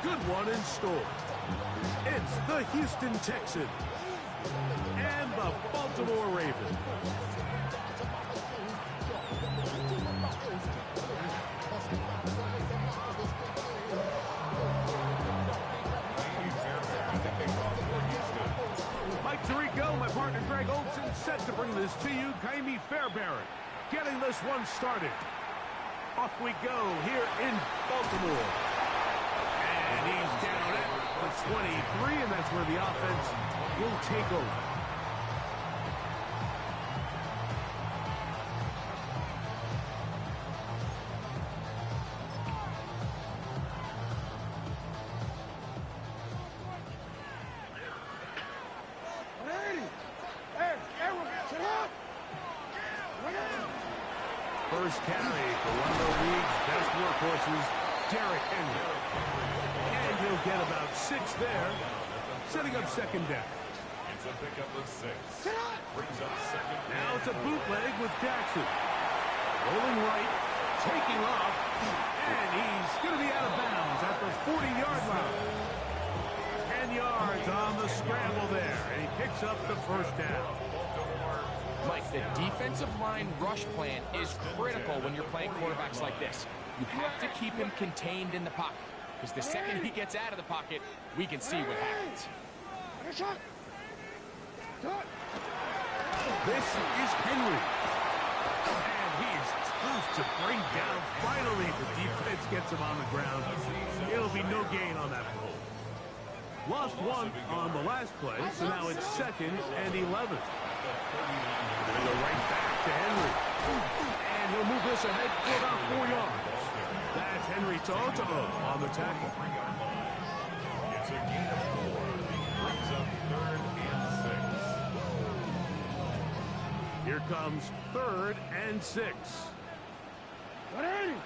good one in store. It's the Houston Texans and the Baltimore Ravens. Mike Tirico, my partner Greg Olson, set to bring this to you. Kaimi Fairbairn getting this one started. Off we go here in Baltimore. And he's down at the 23, and that's where the offense will take over. First carry for one of the league's best workhorses, Derrick Henry. And he'll get about 6 there, setting up second down. It's a pickup of 6. Brings up second. Now it's a bootleg with Jackson. Rolling right, taking off, and he's going to be out of bounds at the 40-yard line. 10 yards on the scramble there, and he picks up the first down. Mike, the defensive line rush plan is critical when you're playing quarterbacks like this. You have to keep him contained in the pocket, because the second he gets out of the pocket, we can see what happens. This is Henry. And he is tough to bring down. Finally, the defense gets him on the ground. It'll be no gain on that ball. Lost one on the last play, so now it's 2nd and 11. Going to go right back to Henry. And he'll move this ahead for about 4 yards. That's Henry Toto on the tackle. It's a gain of 4. Brings up 3rd and 6. Here comes 3rd and 6. 180.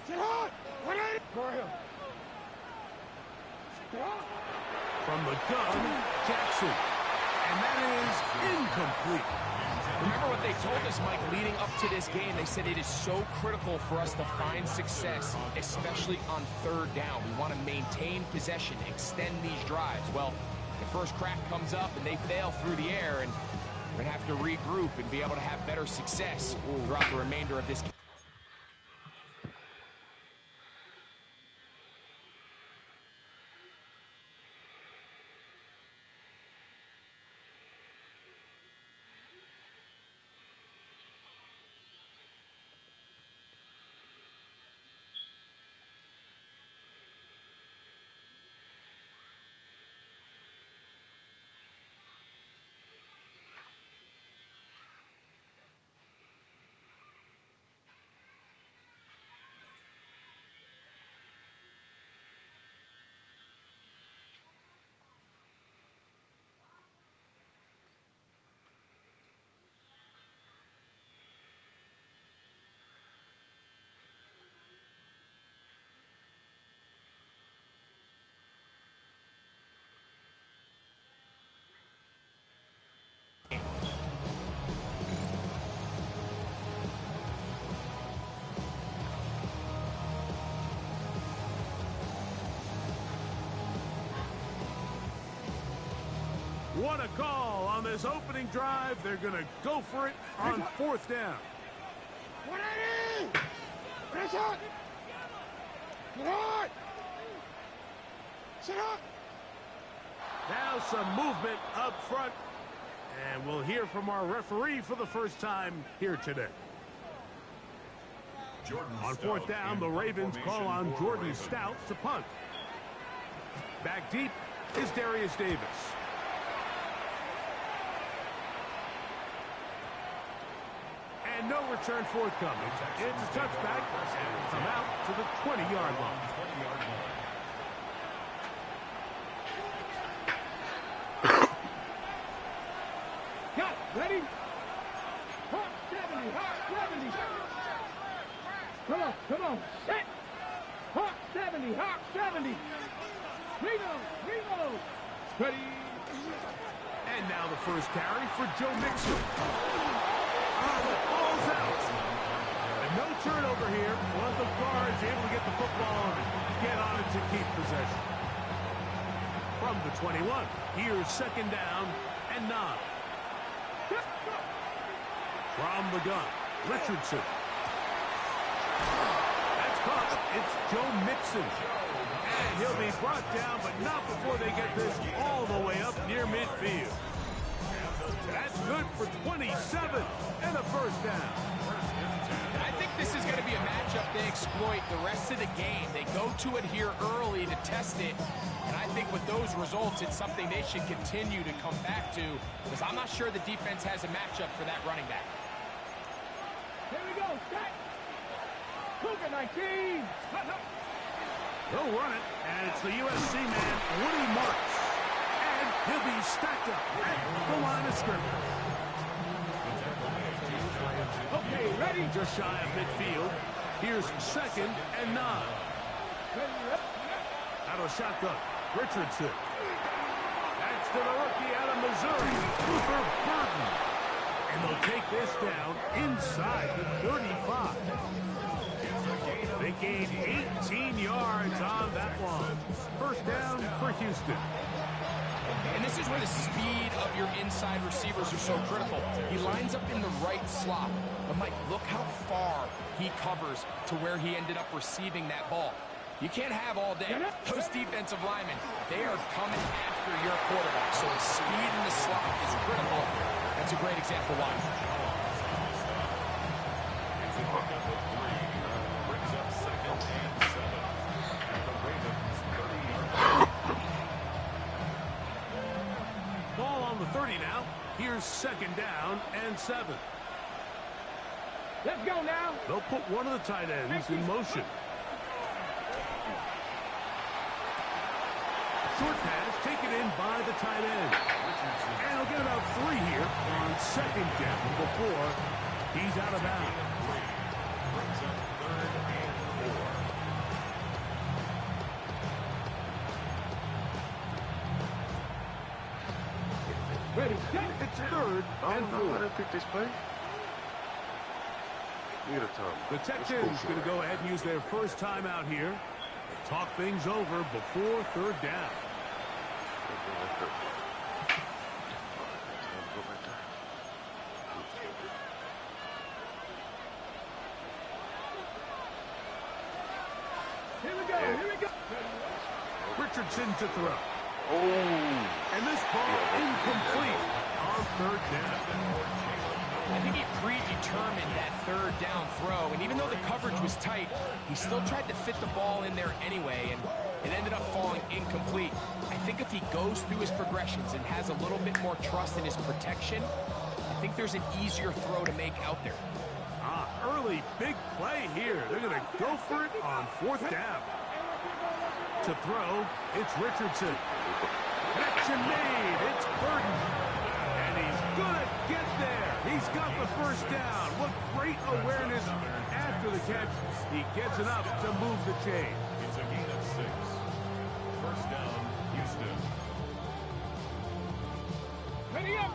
Get hot. 180. Go ahead. From the gun, Jackson. And that is incomplete. Remember what they told us, Mike, leading up to this game. They said it is so critical for us to find success, especially on 3rd down. We want to maintain possession, extend these drives. Well, the first crack comes up and they fail through the air, and we're going to have to regroup and be able to have better success throughout the remainder of this game. What a call on this opening drive. They're going to go for it on 4th down. 180. Press up. Get hot. Sit up. Now some movement up front. And we'll hear from our referee for the first time here today. On 4th down, the Ravens call on Jordan Stout to punt. Back deep is Darius Davis. And no return forthcoming. It's a touchback and will come out to the 20-yard line. Got it. Ready? Hot 70. Hot 70. Come on. Set. Hot 70. Hot 70. Reload. Ready. And now the first carry for Joe Mixon. The ball's out. No turnover here. One of the guards able to get the football and get on it to keep possession. From the 21, here's second down and 9. From the gun, Richardson. That's caught. It's Joe Mixon. And he'll be brought down, but not before they get this all the way up near midfield. That's good for 27 and a first down. I think this is going to be a matchup they exploit the rest of the game. They go to it here early to test it. And I think with those results, it's something they should continue to come back to, because I'm not sure the defense has a matchup for that running back. Here we go. Set. Cougar 19. He'll run it, and it's the USC man, Woody Marks. And he'll be stacked up at the line of scrimmage. Okay, ready? Just shy of midfield. Here's second and 9. Out of shotgun, Richardson. That's to the rookie out of Missouri, Cooper Burton. And they'll take this down inside the 35. They gained 18 yards on that one. First down for Houston. And this is where the speed of your inside receivers are so critical. He lines up in the right slot. But, Mike, look how far he covers to where he ended up receiving that ball. You can't have all day. Those defensive linemen, they are coming after your quarterback. So the speed in the slot is critical. That's a great example why. Ball on the 30 now. Here's second down and 7. Let's go now. They'll put one of the tight ends in motion. Short pass taken in by the tight end. And he'll get about 3 here on second down before he's out of bounds. Brings up third and 4. Ready, set. It's third and 4. I didn't pick this play. The Texans going to go ahead and use their first timeout here. Talk things over before third down. Here we go, here we go. Richardson to throw. Oh. And this ball incomplete on third down. I think he predetermined that third down throw, and even though the coverage was tight, he still tried to fit the ball in there anyway, and it ended up falling incomplete. I think if he goes through his progressions and has a little bit more trust in his protection, I think there's an easier throw to make out there. Early big play here. They're going to go for it on fourth down. To throw, it's Richardson. Connection made. It's Burton. And he's going to get there. He's got the first down. What great awareness after the catch. He gets enough to move the chain. It's a gain of 6. First down, Houston. Ready up.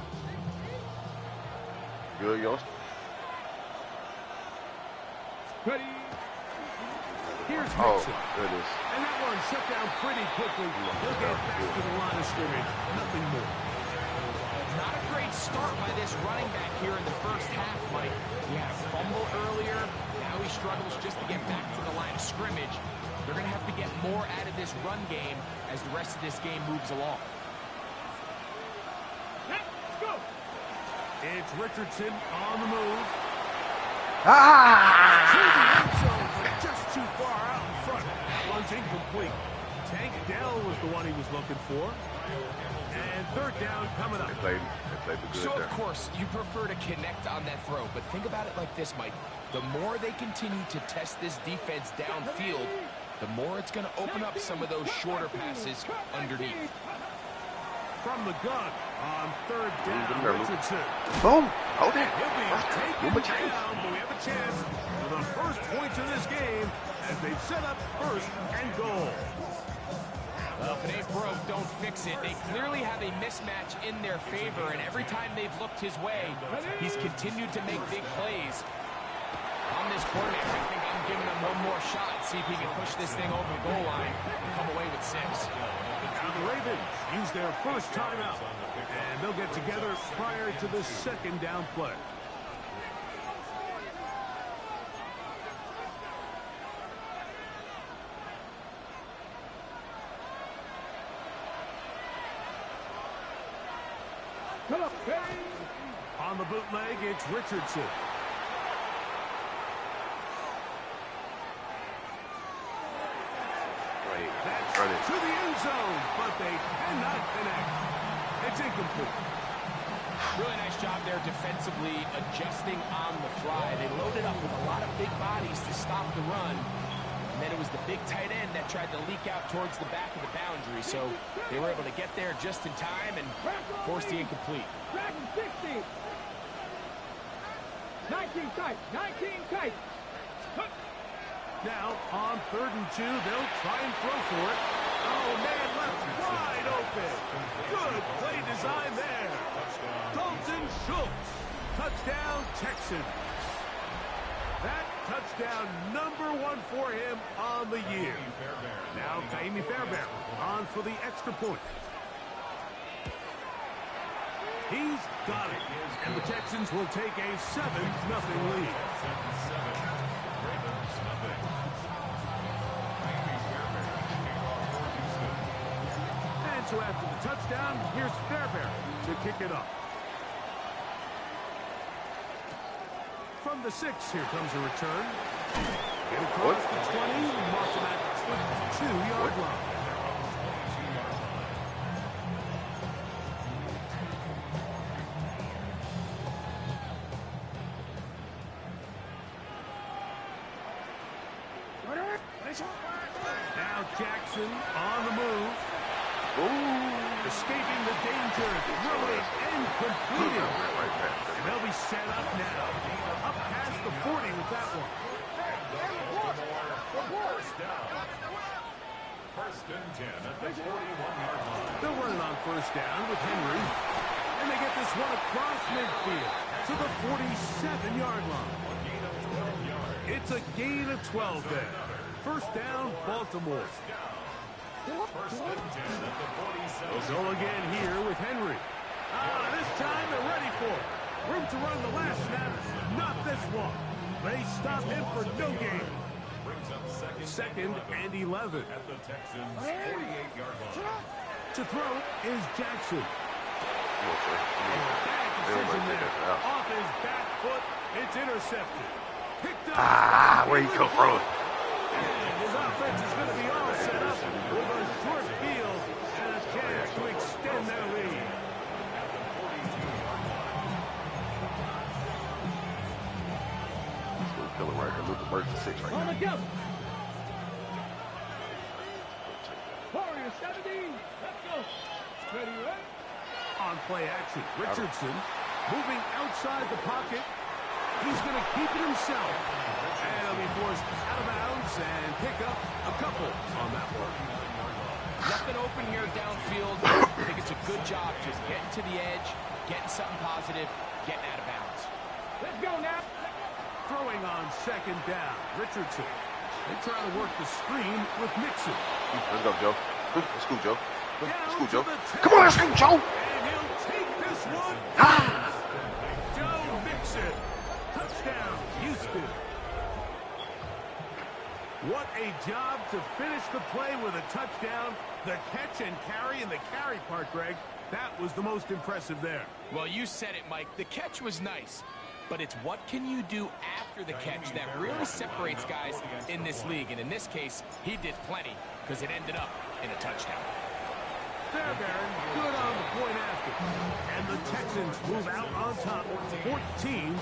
Good, yours. Ready. Here's Oh, Mixon. goodness. And that one shut down pretty quickly. He'll get back to the line of scrimmage. Nothing more. Not a great start by this running back here in the first half, Mike. He had a fumble earlier. Now he struggles just to get back to the line of scrimmage. They're going to have to get more out of this run game as the rest of this game moves along. Let's go. It's Richardson on the move. To Ah! the end zone, but just too far out in front. That one's incomplete. Tank Dell was the one he was looking for. And third down coming up. They played the good So, there. of course, you prefer to connect on that throw, but think about it like this, Mike. The more they continue to test this defense downfield, the more it's going to open up some of those shorter passes underneath. From the gun on third down, Richardson. Boom. Hold He'll it. be Move a taken change. down, but we have a chance for the first points of this game as they've set up first and goal. Well, if it ain't broke, don't fix it. They clearly have a mismatch in their favor, and every time they've looked his way, he's continued to make big plays. I'm this coordinator, I think I'm giving him one more shot, see if he can push this thing over the goal line and come away with 6. Now the Ravens use their first timeout, and they'll get together prior to the second down play. On the bootleg, it's Richardson. That's to the end zone, but they cannot connect. It's incomplete. Really nice job there defensively, adjusting on the fly. They loaded up with a lot of big bodies to stop the run. And then it was the big tight end that tried to leak out towards the back of the boundary. So they were able to get there just in time and force the incomplete. 60. 19 tight. 19 tight. Now, on 3rd and 2, they'll try and throw for it. Oh, man, left wide open. Good play design there. Dalton Schultz. Touchdown, Texans. That touchdown #1 for him on the year. Now, Kaimi Fairbairn on for the extra point. He's got it. And the Texans will take a 7-0 lead. And so after the touchdown, here's Fairbairn to kick it off. From the 6, here comes a return. And across the 20, marked him at the 2-yard line. Now Jackson on the move. Ooh. Escaping the danger, throwing and completing. And they'll be set up now. Up past the 40 with that one. First down. 1st and 10 at the 41-yard line. They'll run it on 1st down with Henry. And they get this one across midfield to the 47-yard line. It's a gain of 12 there. 1st down, Baltimore. 1st and 10 at the 47. They'll go again here with Henry. This time they're ready for it. Room to run the last snap. Not this one. They stop him for no gain. Brings up 2nd and 11. at the Texans' 48-yard line. To throw is Jackson. Bad decision there. Off his back foot. It's intercepted. Picked up. Where he come from? And his offense is going to be all set up with a short field and a chance to extend their lead. He's going to kill it right here. Look at Mercy 6 right On the now. jump. Warrior 17. Let's go. Ready, right? On play action, Richardson moving outside the pocket. He's going to keep it himself. And he'll be forced out of bounds and pick up a couple on that one. Nothing open here downfield. I think it's a good job just getting to the edge, getting something positive, getting out of bounds. Let's go now. Throwing on 2nd down, Richardson. They try to work the screen with Mixon. Let's go, Joe. Let's go, Joe. Let's go, Joe. Down to the 10. Come on, let's go, Joe. And he'll take this one. Joe Mixon. Touchdown, Houston. What a job to finish the play with a touchdown. The catch and carry, and the carry part, Greg, that was the most impressive there. Well, you said it, Mike. The catch was nice, but it's what can you do after the catch that really separates guys in this league. And in this case, he did plenty because it ended up in a touchdown. Fairbairn, good on the point after. And the Texans move out on top, 14-0.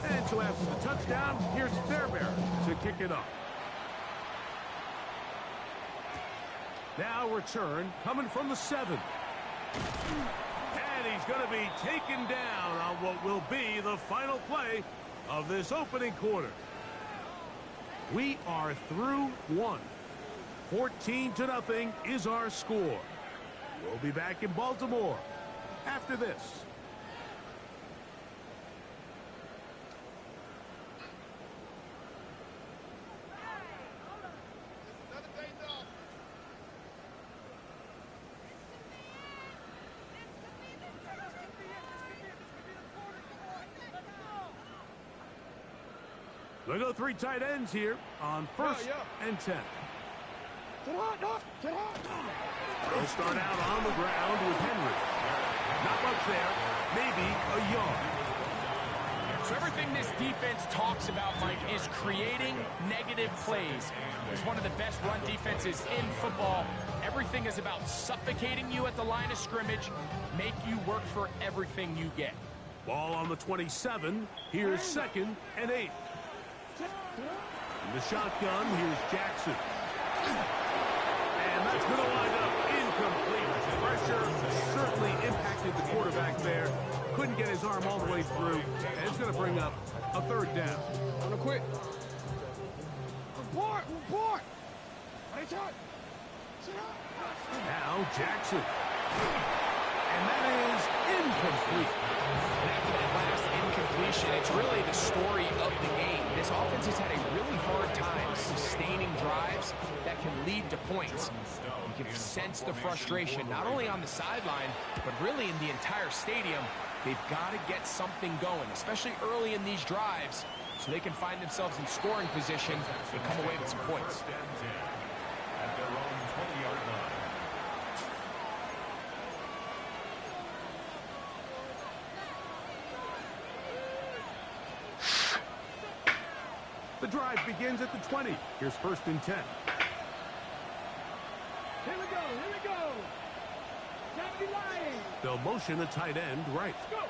And so after the touchdown, here's Fairbairn to kick it off. Now return coming from the 7. And he's going to be taken down on what will be the final play of this opening quarter. We are through one. 14-0 is our score. We'll be back in Baltimore after this. They go 3 tight ends here on 1st and 10. They'll start out on the ground with Henry. Not much there, maybe a yard. So everything this defense talks about, Mike, is creating negative plays. It's one of the best run defenses in football. Everything is about suffocating you at the line of scrimmage, make you work for everything you get. Ball on the 27. Here's 2nd and 8. In the shotgun, here's Jackson. And that's going to wind up incomplete. Pressure certainly impacted the quarterback there. Couldn't get his arm all the way through. And it's going to bring up a 3rd down. On a quick. Report! Now Jackson. And that is incomplete. And after that last incompletion, it's really the story of the game. This offense has had a really hard time sustaining drives that can lead to points. You can sense the frustration, not only on the sideline, but really in the entire stadium. They've got to get something going, especially early in these drives, so they can find themselves in scoring position and come away with some points. At their own 20-yard line. The drive begins at the 20. Here's 1st and 10. Here we go. Not be lying. They'll motion a tight end right. Go.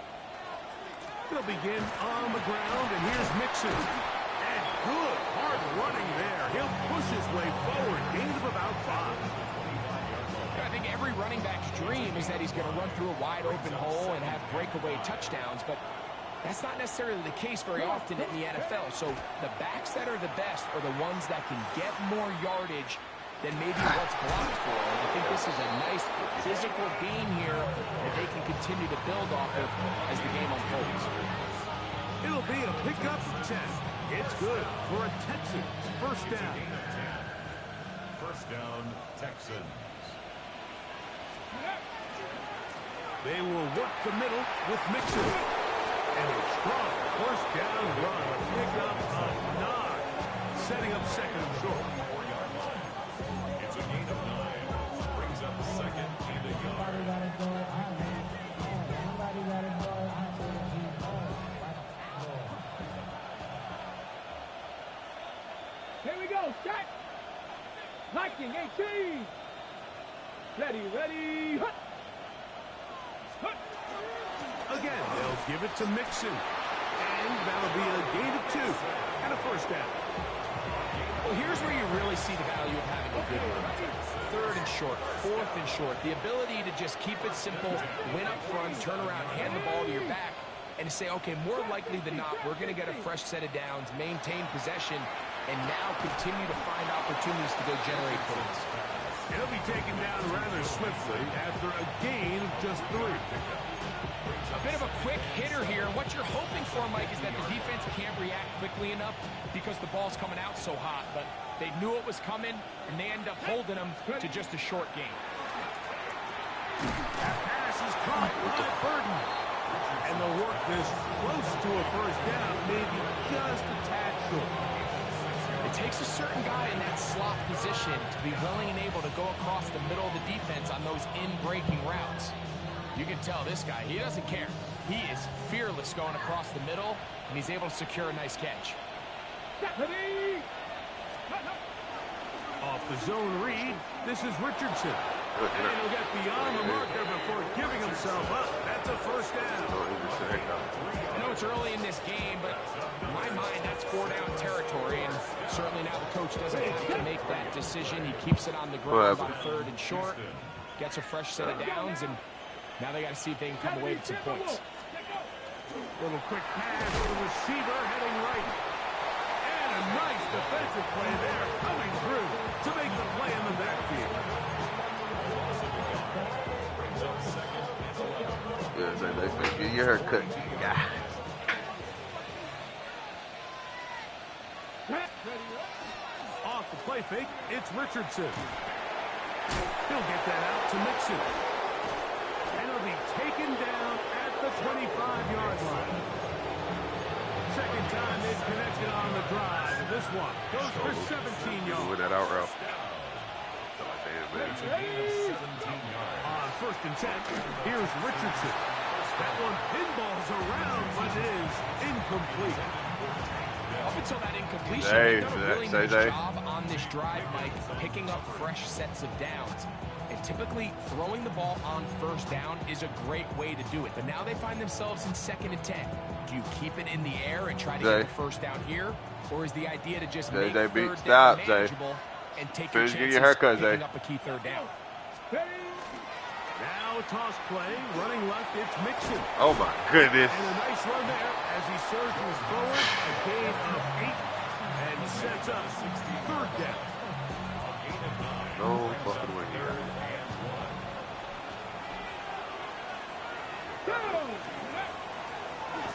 They'll begin on the ground, and here's Mixon. And good, hard running there. He'll push his way forward. Gain of about 5. I think every running back's dream is that he's going to run through a wide open hole and have breakaway touchdowns, but that's not necessarily the case very often in the NFL. So the backs that are the best are the ones that can get more yardage than maybe what's blocked for. And I think this is a nice physical game here that they can continue to build off of as the game unfolds. It'll be a pickup of 10. It's good for a Texans 1st down. 1st down, Texans. They will work the middle with Mixon. And a strong 1st down run. Pick up of 9. Setting up 2nd and short. 4-yard line. It's a gain of 9. Brings up 2nd and a yard. Here we go. Set. Liking 18. Ready. Hut. Again, they'll give it to Mixon. And that'll be a gain of 2 and a 1st down. Well, here's where you really see the value of having a good run. 3rd and short, 4th and short. The ability to just keep it simple, win up front, turn around, hand the ball to your back, and to say, okay, more likely than not, we're going to get a fresh set of downs, maintain possession, and now continue to find opportunities to go generate points. He'll be taken down rather swiftly after a gain of just 3. A bit of a quick hitter here. What you're hoping for, Mike, is that the defense can't react quickly enough because the ball's coming out so hot. But they knew it was coming, and they end up holding them to just a short game. That pass is caught by Burton. And they'll work this close to a 1st down, maybe just a tad short. It takes a certain guy in that slot position to be willing and able to go across the middle of the defense on those in-breaking routes. You can tell this guy, he doesn't care. He is fearless going across the middle, and he's able to secure a nice catch. Off the zone read, this is Richardson. And he'll get beyond the marker before giving himself up. That's a 1st down. I know it's early in this game, but in my mind, that's 4-down territory, and certainly now the coach doesn't have to make that decision. He keeps it on the ground on 3rd and short, gets a fresh set of downs, and now they got to see if they can come away with some points. Little quick pass to the receiver heading right. And a nice defensive play there, coming through to make the play in the backfield. Yeah, Zay, get your hair cut. Yeah. Off the play fake, it's Richardson. He'll get that out to Mixon. And he'll be taken down at the 25-yard line. Second time they've connected on the drive. And this one goes for 17 yards. With that out route. On 1st and 10, here's Richardson. That one pinballs around, but it is incomplete. Up until that incompletion, they've done a really nice job on this drive, Mike, picking up fresh sets of downs. And typically, throwing the ball on 1st down is a great way to do it. But now they find themselves in 2nd and 10. Do you keep it in the air and try to get the 1st down here? Or is the idea to just make 3rd down manageable and take your chances picking up a key 3rd down? Now a toss play, running left, it's Mixon. Oh my goodness. And a nice run there as he surges forward, a gain of 8, and sets up 3rd down. No fucking way here.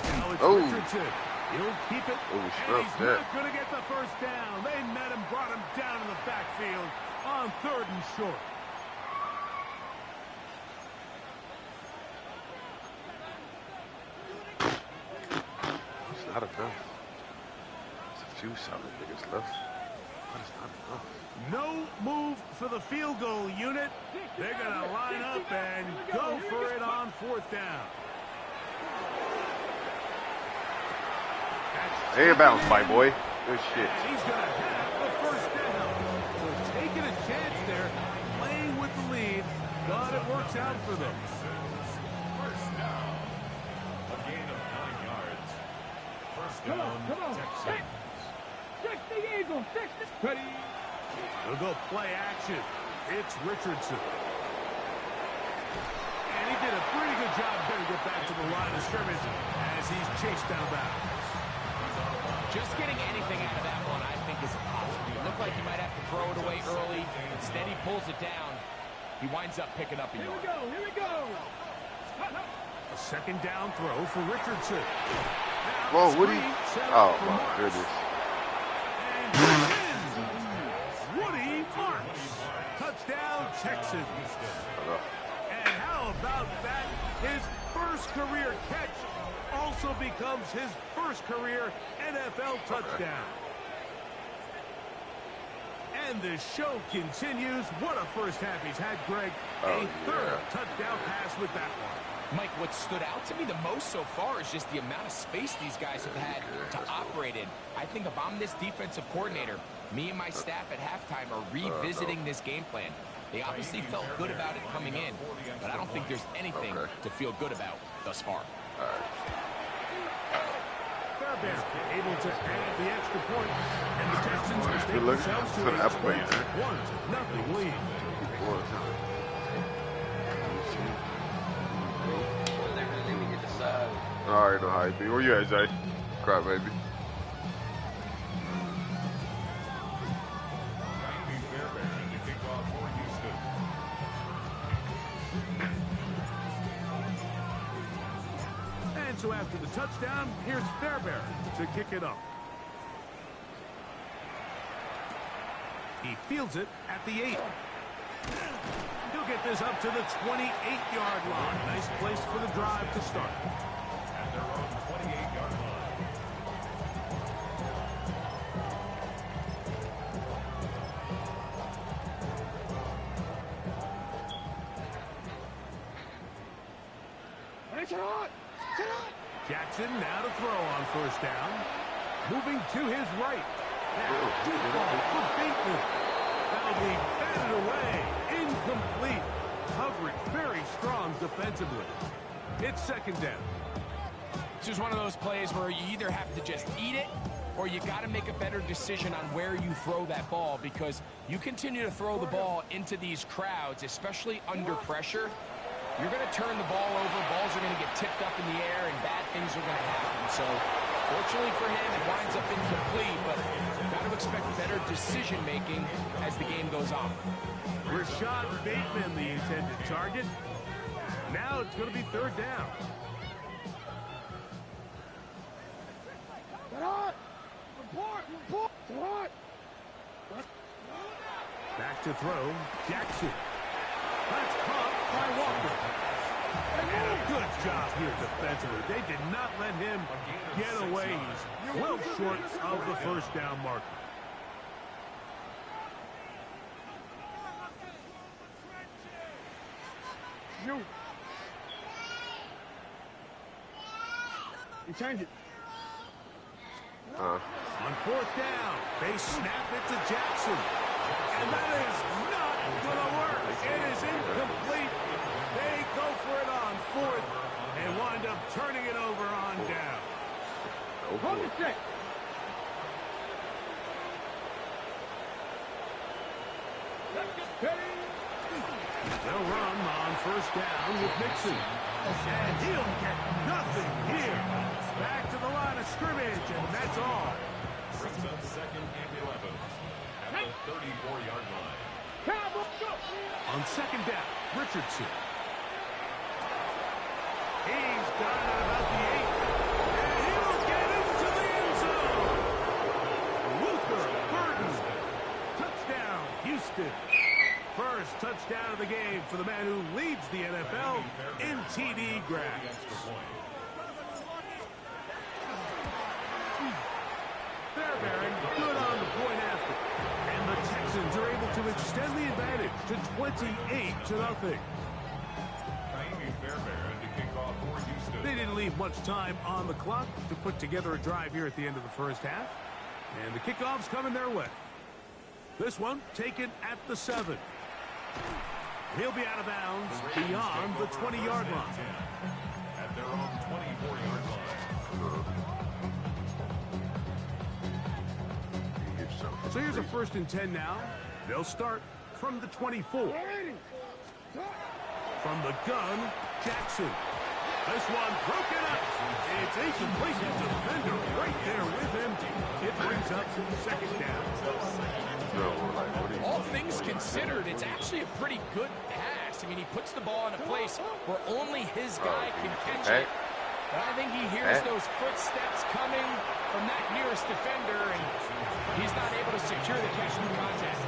Now it's Richardson. He'll keep it, and he's not going to get the 1st down. They met him, brought him down in the backfield on 3rd and short. Not enough. There's a few solid niggas left. But it's not enough. No move for the field goal unit. They're going to line up and go for it on 4th down. Hey, bounce, my boy. Good shit. He's going to have the 1st down. So taking a chance there, playing with the lead, but it works out for them. 1st down. A gain of 9 yards. 1st down, Texans. Check the Eagles. Check the... Ready. They'll go play action. It's Richardson. And he did a pretty good job there to get back to the line of scrimmage as he's chased down bounds. Just getting anything out of that one, I think, is a positive. It looked like he might have to throw it away early. Instead, he pulls it down. He winds up picking up a yard. Here we go. A 2nd down throw for Richardson. Whoa, Woody. Oh, my goodness. Woody Marks. Touchdown, Texans. And how about that? His 1st career catch also becomes his 1st career NFL touchdown. And the show continues. What a 1st half he's had, Greg. A 3rd touchdown pass with that one. Mike, what stood out to me the most so far is just the amount of space these guys have had to operate in. I think if I'm this defensive coordinator, me and my staff at halftime are revisiting this game plan. They obviously felt good about it coming in, but I don't think there's anything to feel good about thus far. Fairbairn able to add the extra point, and the Texans mistake themselves to a 1-0 lead. I already know how you be. Where you at, Zay? Crap, baby. And so after the touchdown, here's Fairbairn to kick it up. He fields it at the 8. He'll get this up to the 28-yard line. Nice place for the drive to start. At their own 28-yard line. Jackson now to throw on 1st down. Moving to his right. Now, deep ball for Bateman. That'll be batted away. Incomplete. Coverage very strong defensively. It's 2nd down. It's just one of those plays where you either have to just eat it or you got to make a better decision on where you throw that ball, because you continue to throw the ball into these crowds, especially under pressure, you're going to turn the ball over, balls are going to get tipped up in the air, and bad things are going to happen. So Fortunately for him, it winds up incomplete, but you've got to expect better decision-making as the game goes on. Rashad Bateman, the intended target. Now it's going to be third down. Back to throw. Jackson. That's caught by Walker. And a good job here defensively. They did not let him get away. He's well short of the first down marker. You change it. On fourth down, they snap it to Jackson. And that is not going to work. It is incomplete. They go for it on fourth and wind up turning it over on down. Hold the set. They'll run on first down with Mixon. And he'll get nothing here. Back to the line of scrimmage, and that's all. Brings up second and 11 at the 34-yard line. On second down, Richardson. He's got it at about the 8. And he will get into the end zone. Luther Burton. Touchdown, Houston. First touchdown of the game for the man who leads the NFL in TD grabs. Fairbairn good on the point after. And the Texans are able to extend the advantage to 28-0. They didn't leave much time on the clock to put together a drive here at the end of the first half. And the kickoff's coming their way. This one taken at the 7. He'll be out of bounds beyond the 20-yard line. At their own 24-yard line. So here's a 1st and 10 now. They'll start from the 24. From the gun, Jackson. This one broken up. It's incomplete. Defender right there with him. It brings up second down. All things considered, it's actually a pretty good pass. I mean, he puts the ball in a place where only his guy can catch it. But I think he hears those footsteps coming from that nearest defender, and he's not able to secure the catch through contact.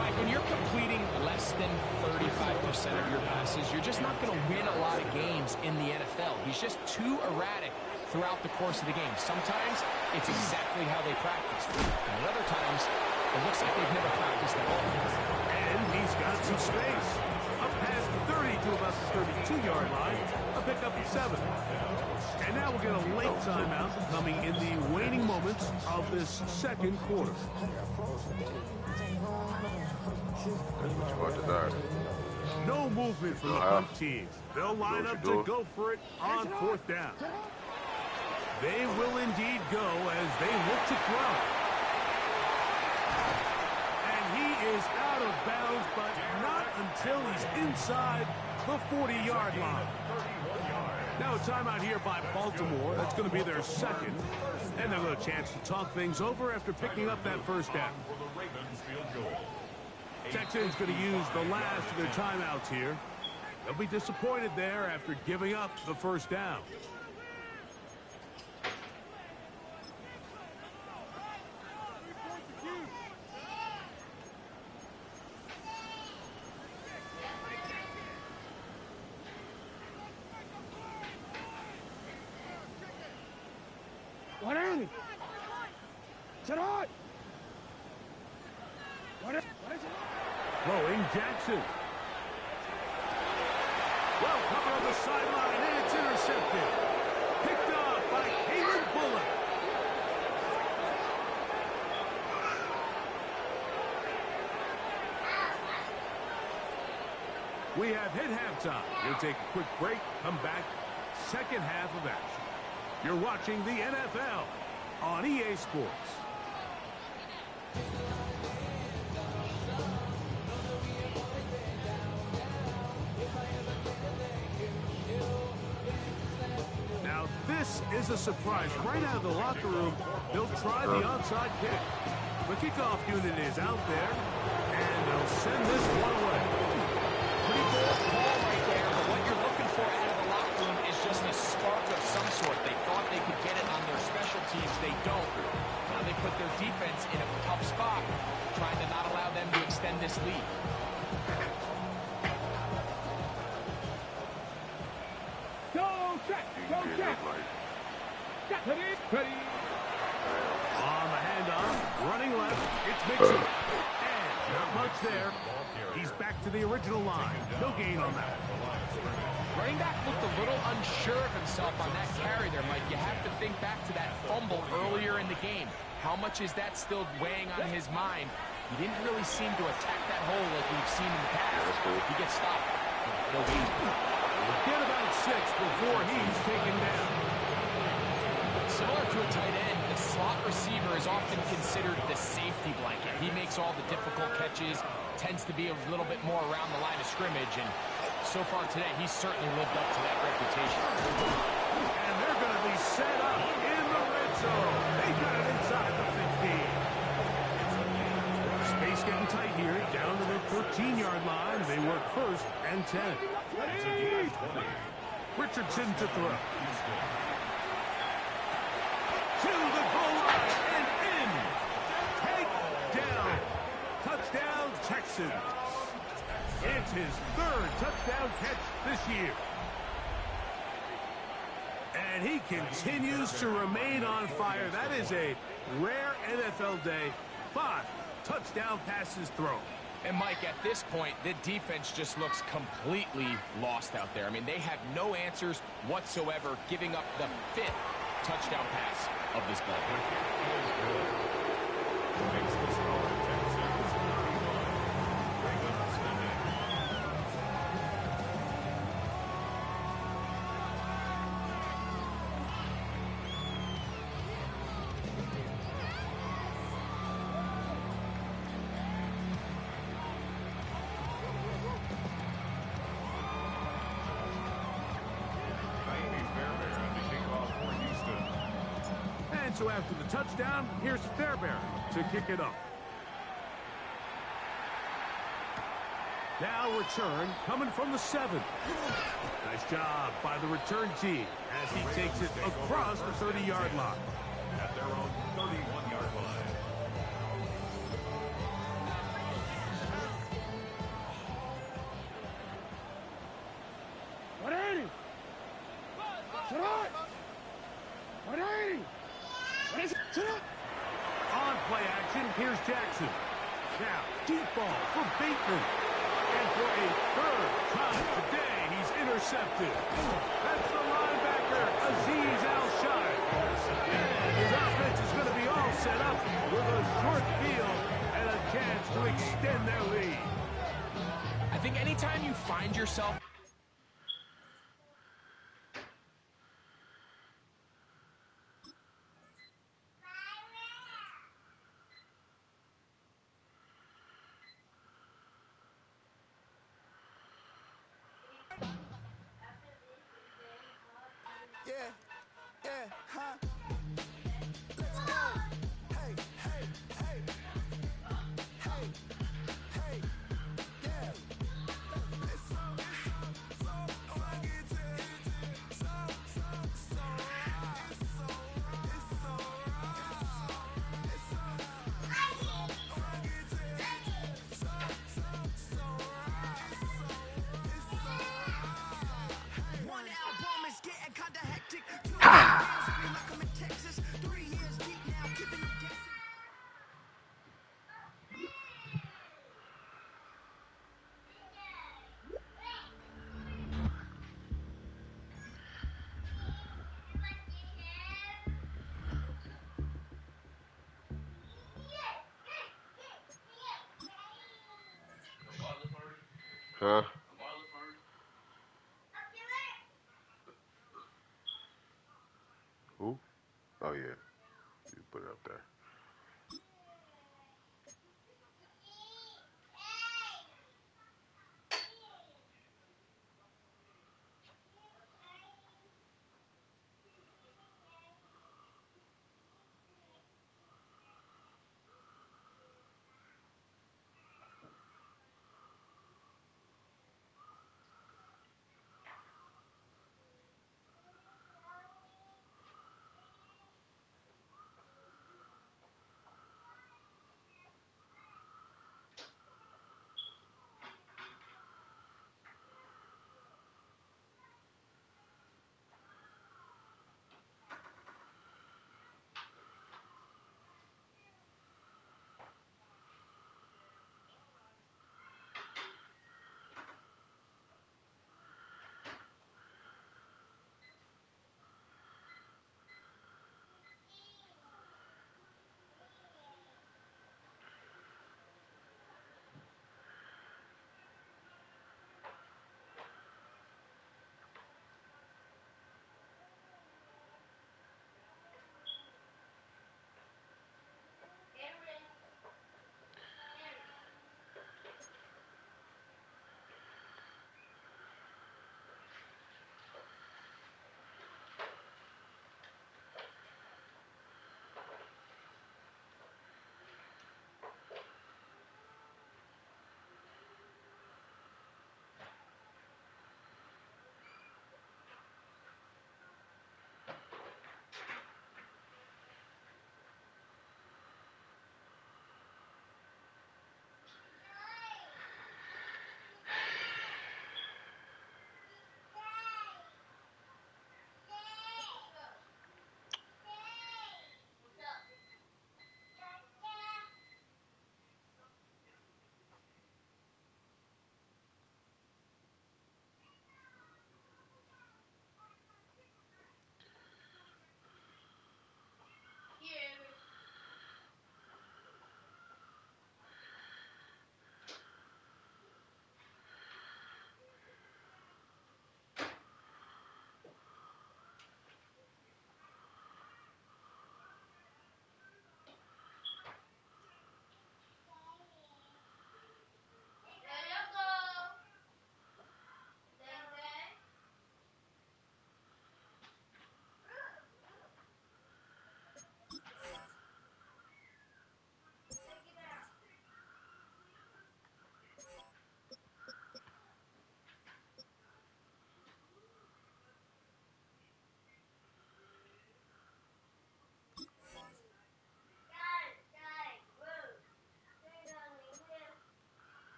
Mike, when you're completing less than 35% of your passes, you're just not going to win a lot of games in the NFL. He's just too erratic throughout the course of the game. Sometimes it's exactly how they practice. And other times, it looks like they've never practiced at all. And he's got some space. Up past the 30 to about the 32-yard line. A pickup of 7. And now we'll get a late timeout coming in the waning moments of this second quarter. No movement from the punt team. They'll line up to go for it on fourth down. They will indeed go as they look to throw. And he is out of bounds, but not until he's inside the 40-yard line. Now a timeout here by Baltimore. That's going to be their second. And they'll have a chance to talk things over after picking up that first down. Texans going to use the last of their timeouts here. They'll be disappointed there after giving up the first down. What is it? Sit hot. What is it? Throwing Jackson. Well covered on the sideline, and it's intercepted. Picked off by Caleb Bullock. We have hit halftime. We'll take a quick break, come back, second half of action. You're watching the NFL on EA Sports. Now this This is a surprise. Right out of the locker room, they'll try the onside kick. The kickoff unit is out there, and they'll send this one away. Pretty bold call right there, but what you're looking for out of the locker room is just a spark of some sort. They thought they could get it on their special teams. They don't. Now they put their defense in a tough spot, trying to not allow them to extend this lead. Go check. Go check. Ready. On the handoff, running left, it's Mixon. And not much there. He's back to the original line. No gain on that. Running back looked a little unsure of himself on that carry there, Mike. You have to think back to that fumble earlier in the game. How much is that still weighing on his mind? He didn't really seem to attack that hole like we've seen in the past. He gets stopped. No gain. Get about 6 before he's taken down. Similar to a tight end, the slot receiver is often considered the safety blanket. He makes all the difficult catches, tends to be a little bit more around the line of scrimmage, and so far today, he's certainly lived up to that reputation. And they're going to be set up in the red zone. They got it inside the 15. Space getting tight here, down to the 13-yard line. They work 1st and 10. Richardson to throw. To the goal line and in. Take down. Touchdown, Texans. It's his 3rd touchdown catch this year. And he continues to remain on fire. That is a rare NFL day. 5 touchdown passes thrown. And Mike, at this point, the defense just looks completely lost out there. I mean, they have no answers whatsoever, giving up the 5th touchdown pass of this ball. Makes the score 10-7. So after the touchdown, here's Fairbairn to kick it up. Now return coming from the 7. Nice job by the return team as he takes it across the 30-yard line. At their own 31-yard line. On play action, here's Jackson. Now, deep ball for Bateman. And for a 3rd time today, he's intercepted. That's the linebacker, Azeez Al-Shai. And his offense is going to be all set up with a short field and a chance to extend their lead. I think anytime you find yourself Huh? Who? Oh, yeah. You put it up there.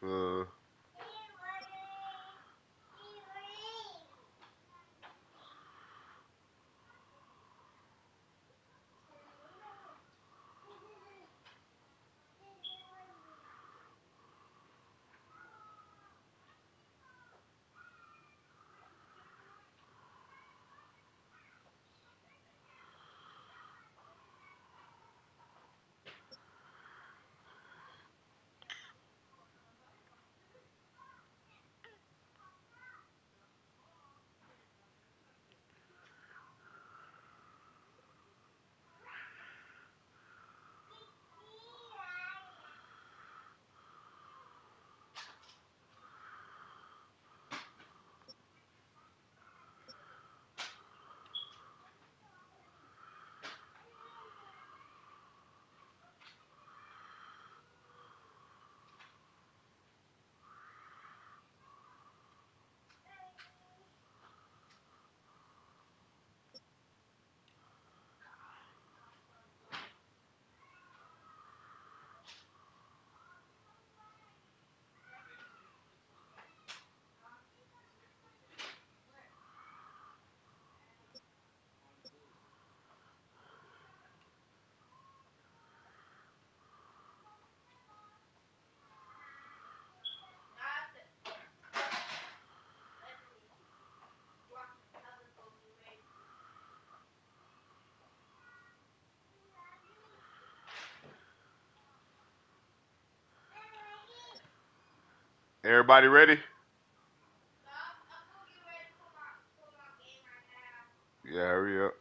Uh, everybody ready? Yeah, hurry up.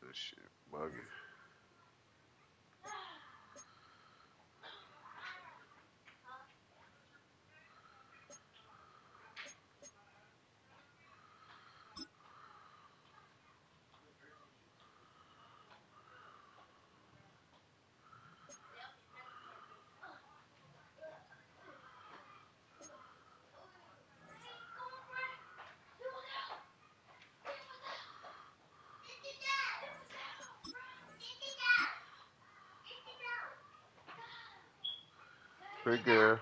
This shit bugging. Big girl.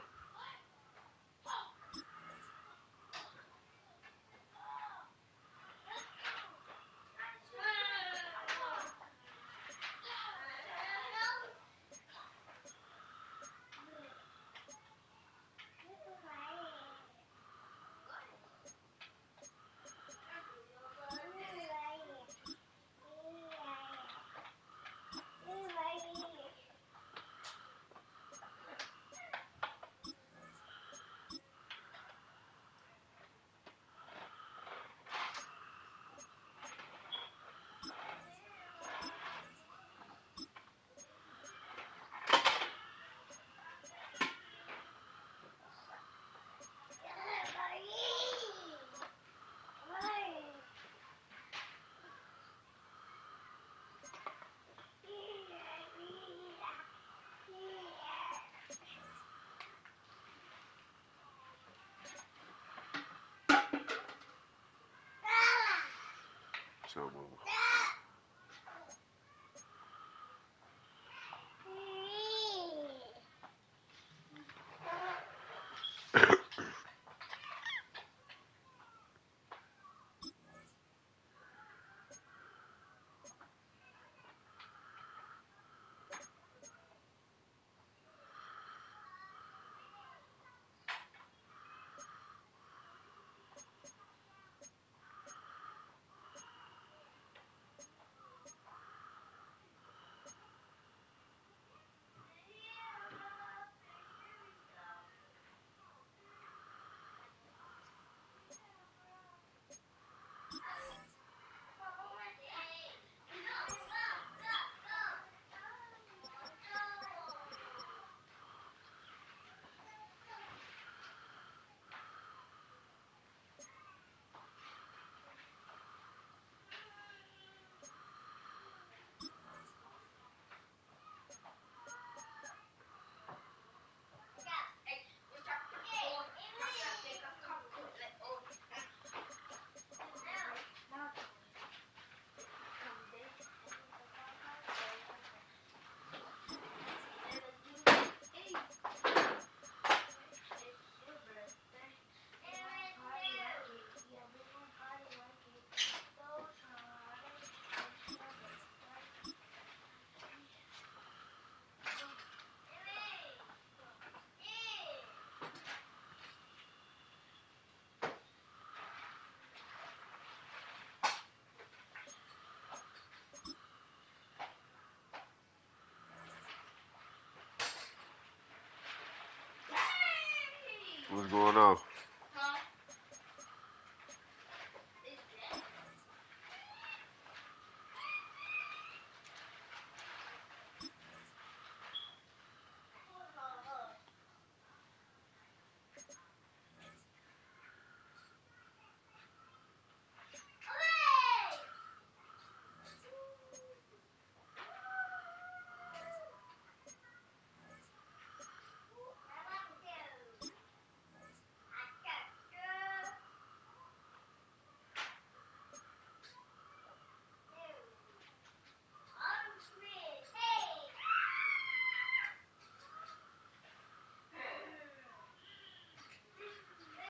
So move.